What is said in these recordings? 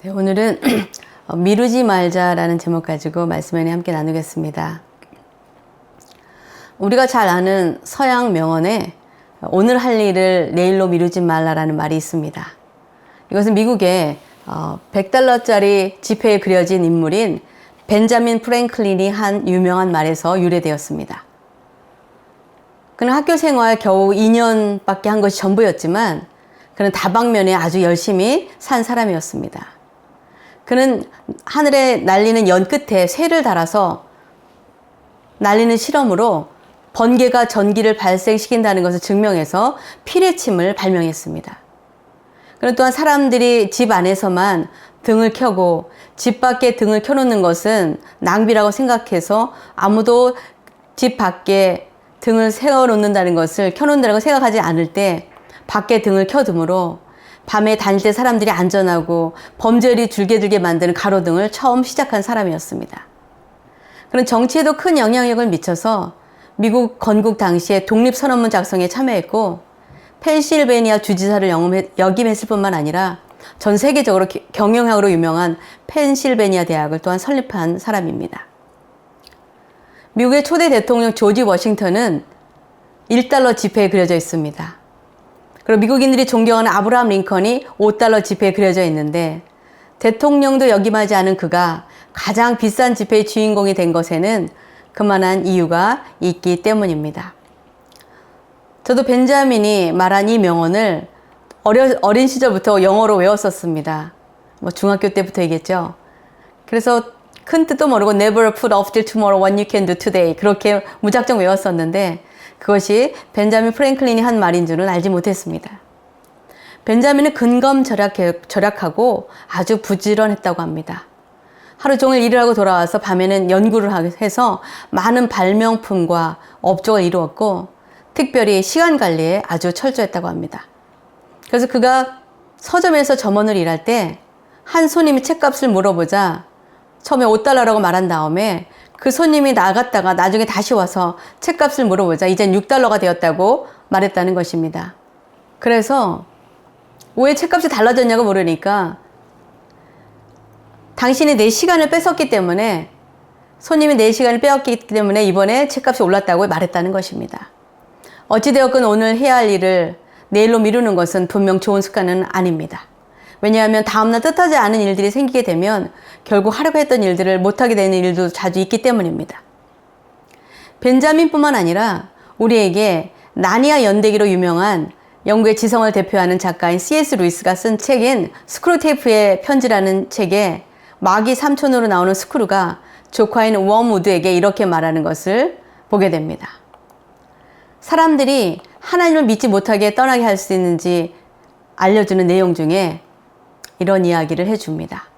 네, 오늘은 미루지 말자라는 제목 가지고 말씀을 함께 나누겠습니다. 우리가 잘 아는 서양 명언에 오늘 할 일을 내일로 미루지 말라라는 말이 있습니다. 이것은 미국의 $100짜리 지폐에 그려진 인물인 벤자민 프랭클린이 한 유명한 말에서 유래되었습니다. 그는 학교 생활 겨우 2년밖에 한 것이 전부였지만 그는 다방면에 아주 열심히 산 사람이었습니다. 그는 하늘에 날리는 연 끝에 쇠를 달아서 날리는 실험으로 번개가 전기를 발생시킨다는 것을 증명해서 피레침을 발명했습니다. 그는 또한 사람들이 집 안에서만 등을 켜고 집 밖에 등을 켜놓는 것은 낭비라고 생각해서 아무도 집 밖에 등을 세워놓는다는 것을 켜놓는다고 생각하지 않을 때 밖에 등을 켜두므로 밤에 다닐 때 사람들이 안전하고 범죄율이 줄게 만드는 가로등을 처음 시작한 사람이었습니다. 그는 정치에도 큰 영향력을 미쳐서 미국 건국 당시에 독립선언문 작성에 참여했고 펜실베니아 주지사를 역임했을 뿐만 아니라 전 세계적으로 경영학으로 유명한 펜실베니아 대학을 또한 설립한 사람입니다. 미국의 초대 대통령 조지 워싱턴은 $1 지폐에 그려져 있습니다. 그리고 미국인들이 존경하는 아브라함 링컨이 $5 지폐에 그려져 있는데 대통령도 역임하지 않은 그가 가장 비싼 지폐의 주인공이 된 것에는 그만한 이유가 있기 때문입니다. 저도 벤자민이 말한 이 명언을 어린 시절부터 영어로 외웠었습니다. 중학교 때부터이겠죠. 그래서 큰 뜻도 모르고 never put off till tomorrow what you can do today 그렇게 무작정 외웠었는데 그것이 벤자민 프랭클린이 한 말인 줄은 알지 못했습니다. 벤자민은 근검절약하고 아주 부지런했다고 합니다. 하루 종일 일을 하고 돌아와서 밤에는 연구를 해서 많은 발명품과 업적을 이루었고 특별히 시간 관리에 아주 철저했다고 합니다. 그래서 그가 서점에서 점원을 일할 때 한 손님이 책값을 물어보자 처음에 $5라고 말한 다음에 그 손님이 나갔다가 나중에 다시 와서 책값을 물어보자 이젠 $6가 되었다고 말했다는 것입니다. 그래서 왜 책값이 달라졌냐고 물으니까 당신이 내 시간을 뺏었기 때문에 손님이 내 시간을 빼앗기 때문에 이번에 책값이 올랐다고 말했다는 것입니다. 어찌되었건 오늘 해야 할 일을 내일로 미루는 것은 분명 좋은 습관은 아닙니다. 왜냐하면 다음날 뜻하지 않은 일들이 생기게 되면 결국 하려고 했던 일들을 못하게 되는 일도 자주 있기 때문입니다. 벤자민뿐만 아니라 우리에게 나니아 연대기로 유명한 영국의 지성을 대표하는 작가인 C.S. 루이스가 쓴 책인 스크루테이프의 편지라는 책에 마귀 삼촌으로 나오는 스크루가 조카인 웜우드에게 이렇게 말하는 것을 보게 됩니다. 사람들이 하나님을 믿지 못하게 떠나게 할 수 있는지 알려주는 내용 중에 이런 이야기를 해줍니다.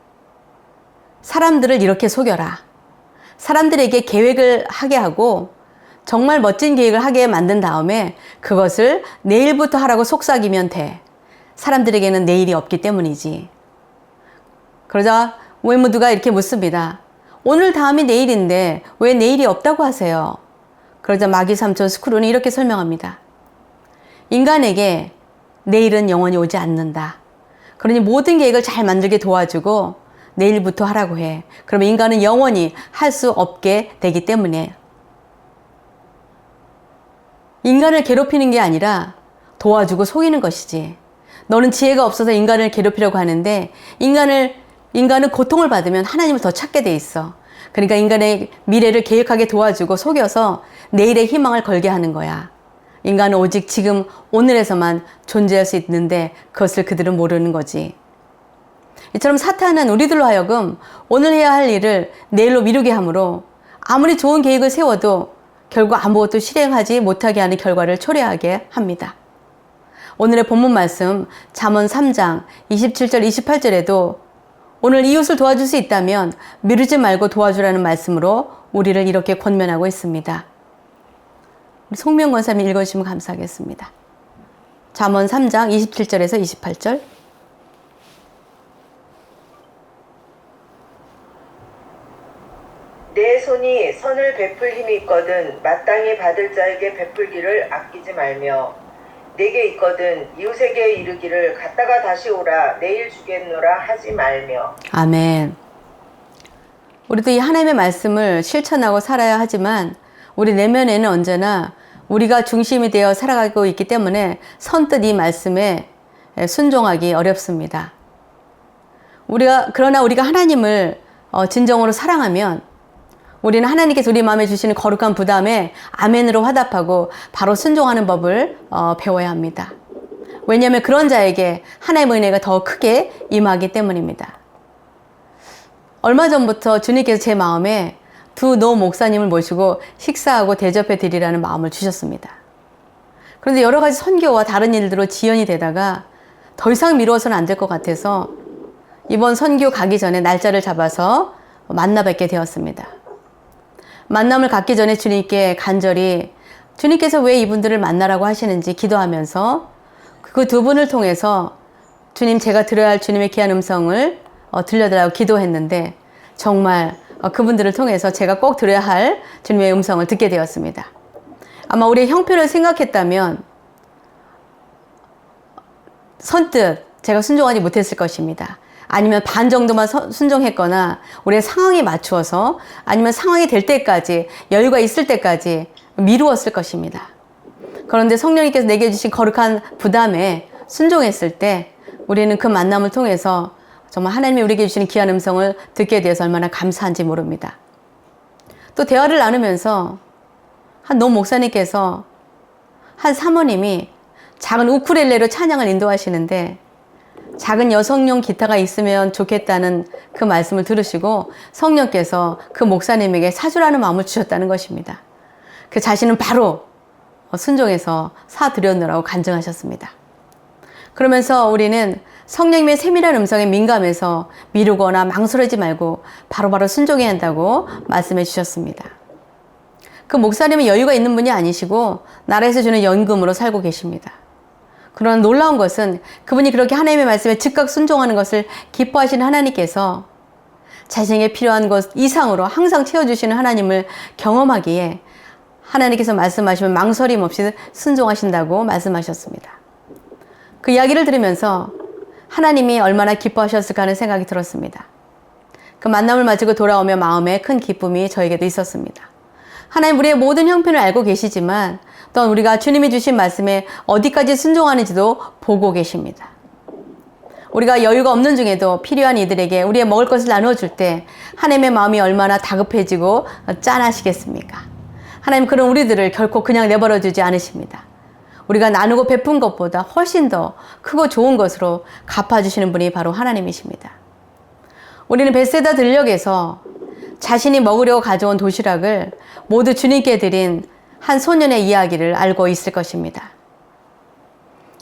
사람들을 이렇게 속여라. 사람들에게 계획을 하게 하고 정말 멋진 계획을 하게 만든 다음에 그것을 내일부터 하라고 속삭이면 돼. 사람들에게는 내일이 없기 때문이지. 그러자 웨무드가 이렇게 묻습니다. 오늘 다음이 내일인데 왜 내일이 없다고 하세요? 그러자 마귀 삼촌 스크루는 이렇게 설명합니다. 인간에게 내일은 영원히 오지 않는다. 그러니 모든 계획을 잘 만들게 도와주고 내일부터 하라고 해. 그러면 인간은 영원히 할 수 없게 되기 때문에 인간을 괴롭히는 게 아니라 도와주고 속이는 것이지. 너는 지혜가 없어서 인간을 괴롭히려고 하는데 인간은 고통을 받으면 하나님을 더 찾게 돼 있어. 그러니까 인간의 미래를 계획하게 도와주고 속여서 내일의 희망을 걸게 하는 거야. 인간은 오직 지금 오늘에서만 존재할 수 있는데 그것을 그들은 모르는 거지. 이처럼 사탄은 우리들로 하여금 오늘 해야 할 일을 내일로 미루게 하므로 아무리 좋은 계획을 세워도 결국 아무것도 실행하지 못하게 하는 결과를 초래하게 합니다. 오늘의 본문 말씀 잠언 3장 27절 28절에도 오늘 이웃을 도와줄 수 있다면 미루지 말고 도와주라는 말씀으로 우리를 이렇게 권면하고 있습니다. 송명 권사님 읽어주시면 감사하겠습니다. 잠언 3장 27절에서 28절. 내 손이 선을 베풀 힘이 있거든 마땅히 받을 자에게 베풀기를 아끼지 말며 내게 있거든 이웃에게 이르기를 갔다가 다시 오라 내일 주겠노라 하지 말며. 아멘. 우리도 이 하나님의 말씀을 실천하고 살아야 하지만 우리 내면에는 언제나 우리가 중심이 되어 살아가고 있기 때문에 선뜻 이 말씀에 순종하기 어렵습니다. 그러나 우리가 하나님을 진정으로 사랑하면 우리는 하나님께서 우리 마음에 주시는 거룩한 부담에 아멘으로 화답하고 바로 순종하는 법을 배워야 합니다. 왜냐하면 그런 자에게 하나님의 은혜가 더 크게 임하기 때문입니다. 얼마 전부터 주님께서 제 마음에 두 노 목사님을 모시고 식사하고 대접해 드리라는 마음을 주셨습니다. 그런데 여러 가지 선교와 다른 일들로 지연이 되다가 더 이상 미루어서는 안 될 것 같아서 이번 선교 가기 전에 날짜를 잡아서 만나 뵙게 되었습니다. 만남을 갖기 전에 주님께 간절히 주님께서 왜 이분들을 만나라고 하시는지 기도하면서 그 두 분을 통해서 주님, 제가 들어야 할 주님의 귀한 음성을 들려달라고 기도했는데 정말 그분들을 통해서 제가 꼭 들어야 할 주님의 음성을 듣게 되었습니다. 아마 우리의 형편을 생각했다면 선뜻 제가 순종하지 못했을 것입니다. 아니면 반 정도만 순종했거나 우리의 상황에 맞추어서 아니면 상황이 될 때까지 여유가 있을 때까지 미루었을 것입니다. 그런데 성령님께서 내게 주신 거룩한 부담에 순종했을 때 우리는 그 만남을 통해서 정말 하나님이 우리에게 주시는 귀한 음성을 듣게 되어서 얼마나 감사한지 모릅니다. 또 대화를 나누면서 한 노 목사님께서 한 사모님이 작은 우쿨렐레로 찬양을 인도하시는데 작은 여성용 기타가 있으면 좋겠다는 그 말씀을 들으시고 성령께서 그 목사님에게 사주라는 마음을 주셨다는 것입니다. 그 자신은 바로 순종해서 사드렸노라고 간증하셨습니다. 그러면서 우리는 성령님의 세밀한 음성에 민감해서 미루거나 망설이지 말고 바로바로 순종해야 한다고 말씀해 주셨습니다. 그 목사님은 여유가 있는 분이 아니시고 나라에서 주는 연금으로 살고 계십니다. 그러나 놀라운 것은 그분이 그렇게 하나님의 말씀에 즉각 순종하는 것을 기뻐하시는 하나님께서 자신에게 필요한 것 이상으로 항상 채워주시는 하나님을 경험하기에 하나님께서 말씀하시면 망설임 없이 순종하신다고 말씀하셨습니다. 그 이야기를 들으면서 하나님이 얼마나 기뻐하셨을까 하는 생각이 들었습니다. 그 만남을 마치고 돌아오며 마음에 큰 기쁨이 저에게도 있었습니다. 하나님, 우리의 모든 형편을 알고 계시지만 또한 우리가 주님이 주신 말씀에 어디까지 순종하는지도 보고 계십니다. 우리가 여유가 없는 중에도 필요한 이들에게 우리의 먹을 것을 나누어줄 때 하나님의 마음이 얼마나 다급해지고 짠하시겠습니까? 하나님, 그런 우리들을 결코 그냥 내버려 두지 않으십니다. 우리가 나누고 베푼 것보다 훨씬 더 크고 좋은 것으로 갚아주시는 분이 바로 하나님이십니다. 우리는 베세다 들녘에서 자신이 먹으려고 가져온 도시락을 모두 주님께 드린 한 소년의 이야기를 알고 있을 것입니다.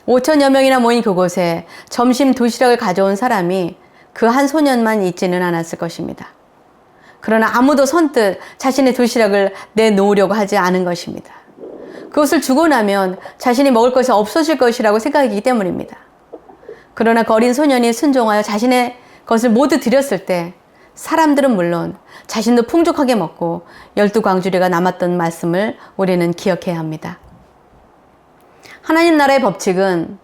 5천여 명이나 모인 그곳에 점심 도시락을 가져온 사람이 그 한 소년만 있지는 않았을 것입니다. 그러나 아무도 선뜻 자신의 도시락을 내놓으려고 하지 않은 것입니다. 그것을 주고 나면 자신이 먹을 것이 없어질 것이라고 생각했기 때문입니다. 그러나 그 어린 소년이 순종하여 자신의 것을 모두 드렸을 때 사람들은 물론 자신도 풍족하게 먹고 12광주리가 남았던 말씀을 우리는 기억해야 합니다. 하나님 나라의 법칙은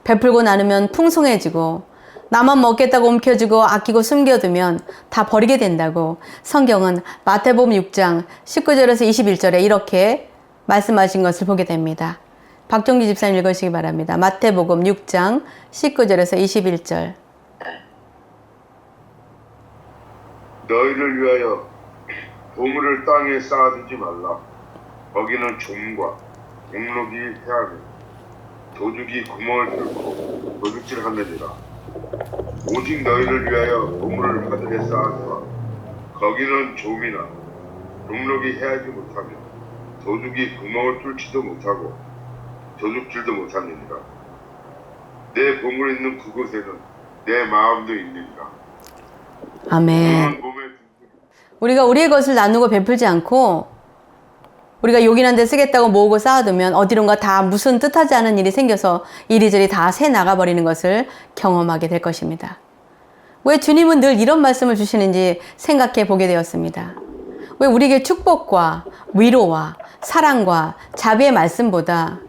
베풀고 나누면 풍성해지고 나만 먹겠다고 움켜쥐고 아끼고 숨겨두면 다 버리게 된다고 성경은 마태복음 6장 19절에서 21절에 이렇게 말씀하신 것을 보게 됩니다. 박종기 집사님 읽으시기 바랍니다. 마태복음 6장 19절에서 21절. 너희를 위하여 보물을 땅에 쌓아두지 말라. 거기는 좀과 공록이 해하며 도둑이 구멍을 뚫고 도둑질하느니라. 오직 너희를 위하여 보물을 하늘에 쌓아두라. 거기는 좀이나 공록이 해하지 못하며 도둑이 구멍을 뚫지도 못하고 도둑질도 못하느니라. 내 보물 있는 그곳에는 내 마음도 있느니라. 아멘. 우리가 우리의 것을 나누고 베풀지 않고 우리가 요긴한 데 쓰겠다고 모으고 쌓아두면 어디론가 다 무슨 뜻하지 않은 일이 생겨서 이리저리 다 새 나가버리는 것을 경험하게 될 것입니다. 왜 주님은 늘 이런 말씀을 주시는지 생각해 보게 되었습니다. 왜 우리에게 축복과 위로와 사랑과 자비의 말씀보다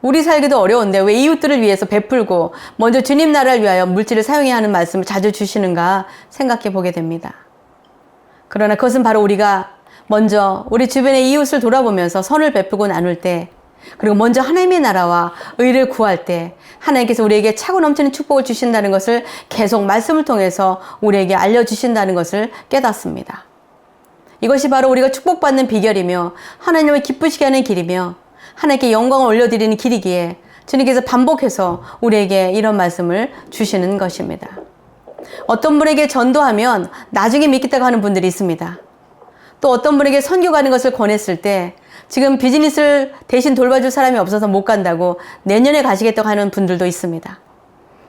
우리 살기도 어려운데 왜 이웃들을 위해서 베풀고 먼저 주님 나라를 위하여 물질을 사용해야 하는 말씀을 자주 주시는가 생각해 보게 됩니다. 그러나 그것은 바로 우리가 먼저 우리 주변의 이웃을 돌아보면서 선을 베풀고 나눌 때, 그리고 먼저 하나님의 나라와 의를 구할 때 하나님께서 우리에게 차고 넘치는 축복을 주신다는 것을 계속 말씀을 통해서 우리에게 알려주신다는 것을 깨닫습니다. 이것이 바로 우리가 축복받는 비결이며 하나님을 기쁘시게 하는 길이며 하나님께 영광을 올려드리는 길이기에 주님께서 반복해서 우리에게 이런 말씀을 주시는 것입니다. 어떤 분에게 전도하면 나중에 믿겠다고 하는 분들이 있습니다. 또 어떤 분에게 선교 가는 것을 권했을 때 지금 비즈니스를 대신 돌봐줄 사람이 없어서 못 간다고 내년에 가시겠다고 하는 분들도 있습니다.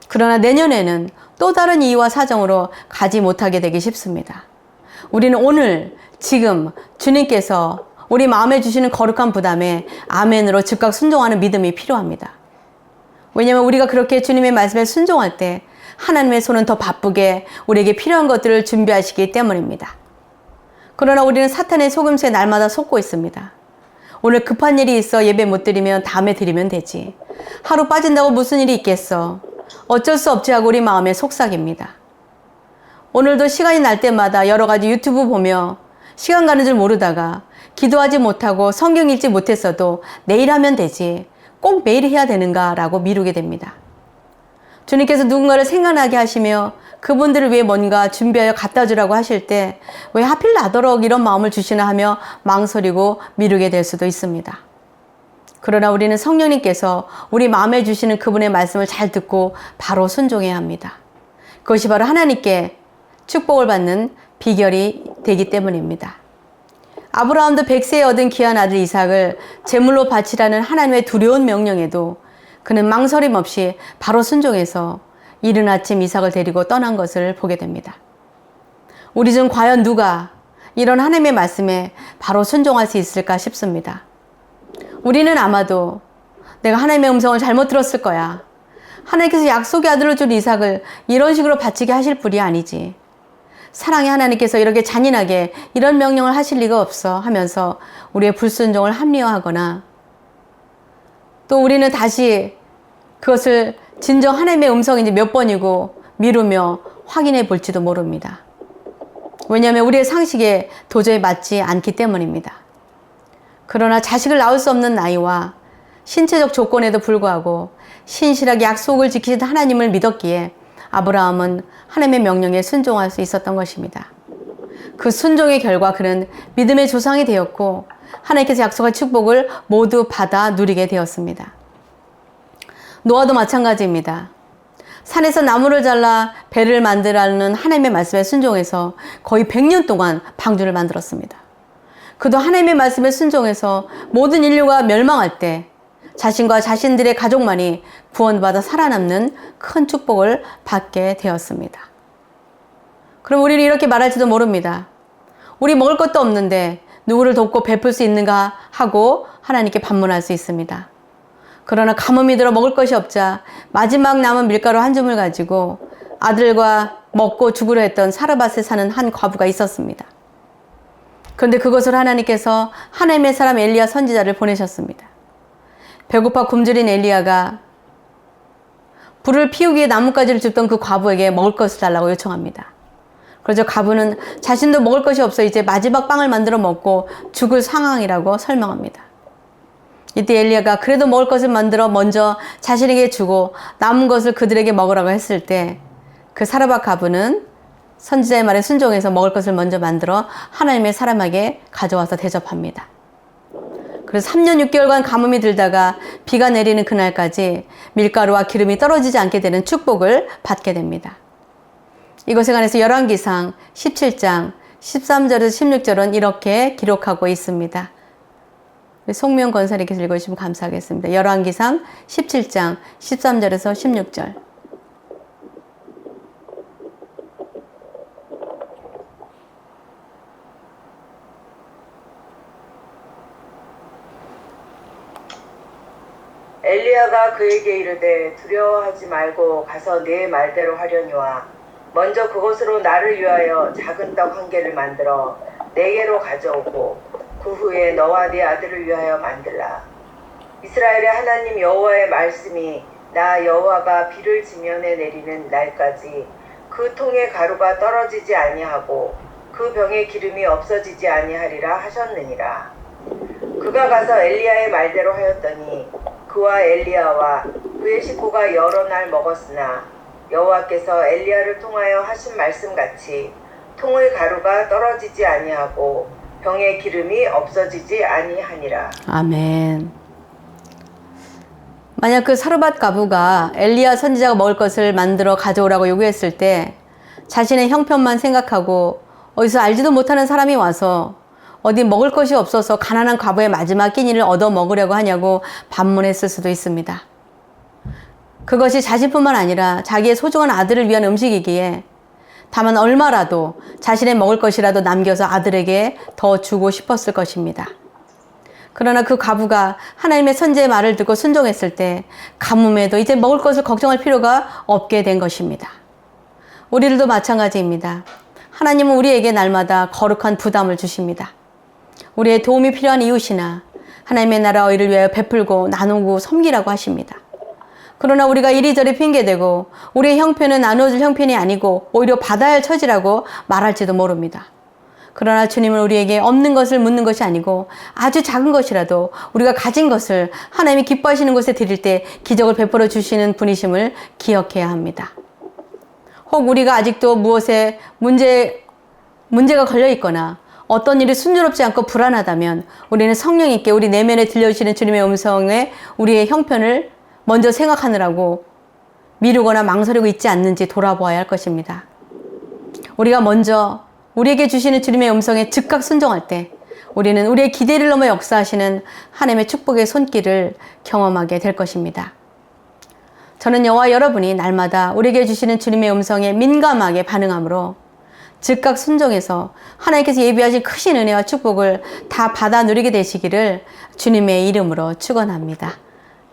그러나 내년에는 또 다른 이유와 사정으로 가지 못하게 되기 쉽습니다. 우리는 오늘 지금 주님께서 우리 마음에 주시는 거룩한 부담에 아멘으로 즉각 순종하는 믿음이 필요합니다. 왜냐하면 우리가 그렇게 주님의 말씀에 순종할 때 하나님의 손은 더 바쁘게 우리에게 필요한 것들을 준비하시기 때문입니다. 그러나 우리는 사탄의 속임수에 날마다 속고 있습니다. 오늘 급한 일이 있어 예배 못 드리면 다음에 드리면 되지. 하루 빠진다고 무슨 일이 있겠어. 어쩔 수 없지 하고 우리 마음에 속삭입니다. 오늘도 시간이 날 때마다 여러 가지 유튜브 보며 시간 가는 줄 모르다가 기도하지 못하고 성경 읽지 못했어도 내일 하면 되지. 꼭 매일 해야 되는가 라고 미루게 됩니다. 주님께서 누군가를 생각나게 하시며 그분들을 위해 뭔가 준비하여 갖다 주라고 하실 때 왜 하필 나더러 이런 마음을 주시나 하며 망설이고 미루게 될 수도 있습니다. 그러나 우리는 성령님께서 우리 마음에 주시는 그분의 말씀을 잘 듣고 바로 순종해야 합니다. 그것이 바로 하나님께 축복을 받는 비결이 되기 때문입니다. 아브라함도 100세에 얻은 귀한 아들 이삭을 제물로 바치라는 하나님의 두려운 명령에도 그는 망설임 없이 바로 순종해서 이른 아침 이삭을 데리고 떠난 것을 보게 됩니다. 우리 중 과연 누가 이런 하나님의 말씀에 바로 순종할 수 있을까 싶습니다. 우리는 아마도 내가 하나님의 음성을 잘못 들었을 거야. 하나님께서 약속의 아들을 준 이삭을 이런 식으로 바치게 하실 분이 아니지. 사랑의 하나님께서 이렇게 잔인하게 이런 명령을 하실 리가 없어 하면서 우리의 불순종을 합리화하거나 또 우리는 다시 그것을 진정 하나님의 음성인지 몇 번이고 미루며 확인해 볼지도 모릅니다. 왜냐하면 우리의 상식에 도저히 맞지 않기 때문입니다. 그러나 자식을 낳을 수 없는 나이와 신체적 조건에도 불구하고 신실하게 약속을 지키신 하나님을 믿었기에 아브라함은 하나님의 명령에 순종할 수 있었던 것입니다. 그 순종의 결과 그는 믿음의 조상이 되었고 하나님께서 약속한 축복을 모두 받아 누리게 되었습니다. 노아도 마찬가지입니다. 산에서 나무를 잘라 배를 만들라는 하나님의 말씀에 순종해서 거의 100년 동안 방주를 만들었습니다. 그도 하나님의 말씀에 순종해서 모든 인류가 멸망할 때 자신과 자신들의 가족만이 구원받아 살아남는 큰 축복을 받게 되었습니다. 그럼 우리는 이렇게 말할지도 모릅니다. 우리 먹을 것도 없는데 누구를 돕고 베풀 수 있는가 하고 하나님께 반문할 수 있습니다. 그러나 가뭄이 들어 먹을 것이 없자 마지막 남은 밀가루 한 줌을 가지고 아들과 먹고 죽으려 했던 사르밧에 사는 한 과부가 있었습니다. 그런데 그것을 하나님께서 하나님의 사람 엘리야 선지자를 보내셨습니다. 배고파 굶주린 엘리야가 불을 피우기 위해 나뭇가지를 줍던 그 과부에게 먹을 것을 달라고 요청합니다. 그래서 과부는 자신도 먹을 것이 없어 이제 마지막 빵을 만들어 먹고 죽을 상황이라고 설명합니다. 이때 엘리야가 그래도 먹을 것을 만들어 먼저 자신에게 주고 남은 것을 그들에게 먹으라고 했을 때 그 사르밧 과부는 선지자의 말에 순종해서 먹을 것을 먼저 만들어 하나님의 사람에게 가져와서 대접합니다. 그래서 3년 6개월간 가뭄이 들다가 비가 내리는 그날까지 밀가루와 기름이 떨어지지 않게 되는 축복을 받게 됩니다. 이것에 관해서 열왕기상 17장 13절에서 16절은 이렇게 기록하고 있습니다. 송미영 권사님께서 읽어주시면 감사하겠습니다. 열왕기상 17장 13절에서 16절. 엘리야가 그에게 이르되 두려워하지 말고 가서 네 말대로 하려니와 먼저 그것으로 나를 위하여 작은 떡 한 개를 만들어 내게로 가져오고 그 후에 너와 네 아들을 위하여 만들라. 이스라엘의 하나님 여호와의 말씀이 나 여호와가 비를 지면에 내리는 날까지 그 통의 가루가 떨어지지 아니하고 그 병의 기름이 없어지지 아니하리라 하셨느니라. 그가 가서 엘리야의 말대로 하였더니 그와 엘리야와 그의 식구가 여러 날 먹었으나 여호와께서 엘리야를 통하여 하신 말씀같이 통의 가루가 떨어지지 아니하고 병의 기름이 없어지지 아니하니라. 아멘. 만약 그 사르밧 과부가 엘리야 선지자가 먹을 것을 만들어 가져오라고 요구했을 때 자신의 형편만 생각하고 어디서 알지도 못하는 사람이 와서 어디 먹을 것이 없어서 가난한 과부의 마지막 끼니를 얻어 먹으려고 하냐고 반문했을 수도 있습니다. 그것이 자신뿐만 아니라 자기의 소중한 아들을 위한 음식이기에 다만 얼마라도 자신의 먹을 것이라도 남겨서 아들에게 더 주고 싶었을 것입니다. 그러나 그 과부가 하나님의 선지의 말을 듣고 순종했을 때 가뭄에도 이제 먹을 것을 걱정할 필요가 없게 된 것입니다. 우리들도 마찬가지입니다. 하나님은 우리에게 날마다 거룩한 부담을 주십니다. 우리의 도움이 필요한 이웃이나 하나님의 나라 의를 위하여 베풀고 나누고 섬기라고 하십니다. 그러나 우리가 이리저리 핑계대고 우리의 형편은 나누어줄 형편이 아니고 오히려 받아야 할 처지라고 말할지도 모릅니다. 그러나 주님은 우리에게 없는 것을 묻는 것이 아니고 아주 작은 것이라도 우리가 가진 것을 하나님이 기뻐하시는 곳에 드릴 때 기적을 베풀어 주시는 분이심을 기억해야 합니다. 혹 우리가 아직도 무엇에 문제가 걸려 있거나 어떤 일이 순조롭지 않고 불안하다면 우리는 성령님께 우리 내면에 들려주시는 주님의 음성에 우리의 형편을 먼저 생각하느라고 미루거나 망설이고 있지 않는지 돌아보아야 할 것입니다. 우리가 먼저 우리에게 주시는 주님의 음성에 즉각 순종할 때 우리는 우리의 기대를 넘어 역사하시는 하나님의 축복의 손길을 경험하게 될 것입니다. 저는 저와 여러분이 날마다 우리에게 주시는 주님의 음성에 민감하게 반응함으로 즉각 순종해서 하나님께서 예비하신 크신 은혜와 축복을 다 받아 누리게 되시기를 주님의 이름으로 축원합니다.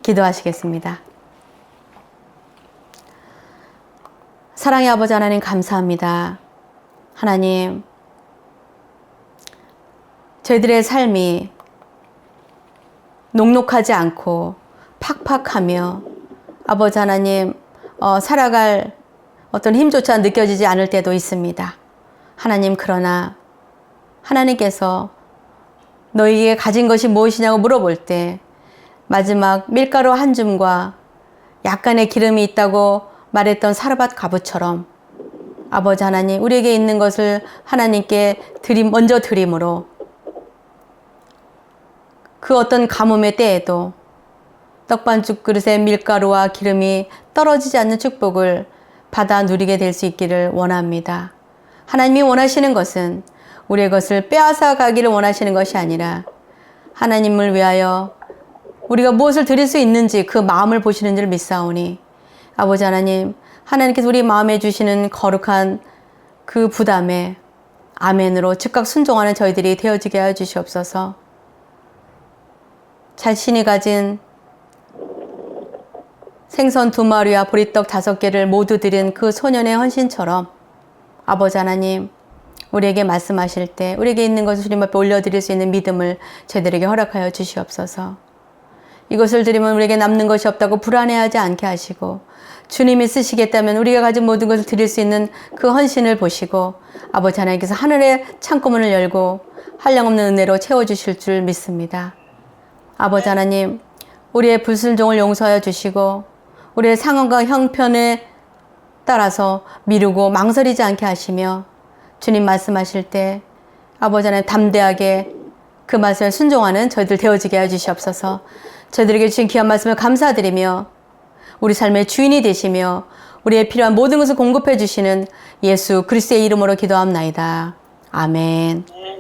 기도하시겠습니다. 사랑의 아버지 하나님 감사합니다. 하나님, 저희들의 삶이 녹록하지 않고 팍팍하며 아버지 하나님 살아갈 어떤 힘조차 느껴지지 않을 때도 있습니다. 하나님, 그러나 하나님께서 너희에게 가진 것이 무엇이냐고 물어볼 때 마지막 밀가루 한 줌과 약간의 기름이 있다고 말했던 사르밧 과부처럼 아버지 하나님, 우리에게 있는 것을 하나님께 먼저 드림으로 그 어떤 가뭄의 때에도 떡반죽 그릇에 밀가루와 기름이 떨어지지 않는 축복을 받아 누리게 될 수 있기를 원합니다. 하나님이 원하시는 것은 우리의 것을 빼앗아 가기를 원하시는 것이 아니라 하나님을 위하여 우리가 무엇을 드릴 수 있는지 그 마음을 보시는 줄 믿사오니 아버지 하나님, 하나님께서 우리 마음에 주시는 거룩한 그 부담에 아멘으로 즉각 순종하는 저희들이 되어지게 하여 주시옵소서. 자신이 가진 생선 2마리와 보리떡 5개를 모두 드린 그 소년의 헌신처럼 아버지 하나님, 우리에게 말씀하실 때 우리에게 있는 것을 주님 앞에 올려드릴 수 있는 믿음을 저희들에게 허락하여 주시옵소서. 이것을 드리면 우리에게 남는 것이 없다고 불안해하지 않게 하시고 주님이 쓰시겠다면 우리가 가진 모든 것을 드릴 수 있는 그 헌신을 보시고 아버지 하나님께서 하늘의 창고문을 열고 한량없는 은혜로 채워주실 줄 믿습니다. 아버지 하나님, 우리의 불순종을 용서하여 주시고 우리의 상황과 형편에 따라서 미루고 망설이지 않게 하시며 주님 말씀하실 때 아버지 하나님 담대하게 그 말씀에 순종하는 저희들 되어지게 하여 주시옵소서. 저희들에게 주신 귀한 말씀을 감사드리며 우리 삶의 주인이 되시며 우리의 필요한 모든 것을 공급해 주시는 예수 그리스도의 이름으로 기도합나이다. 아멘.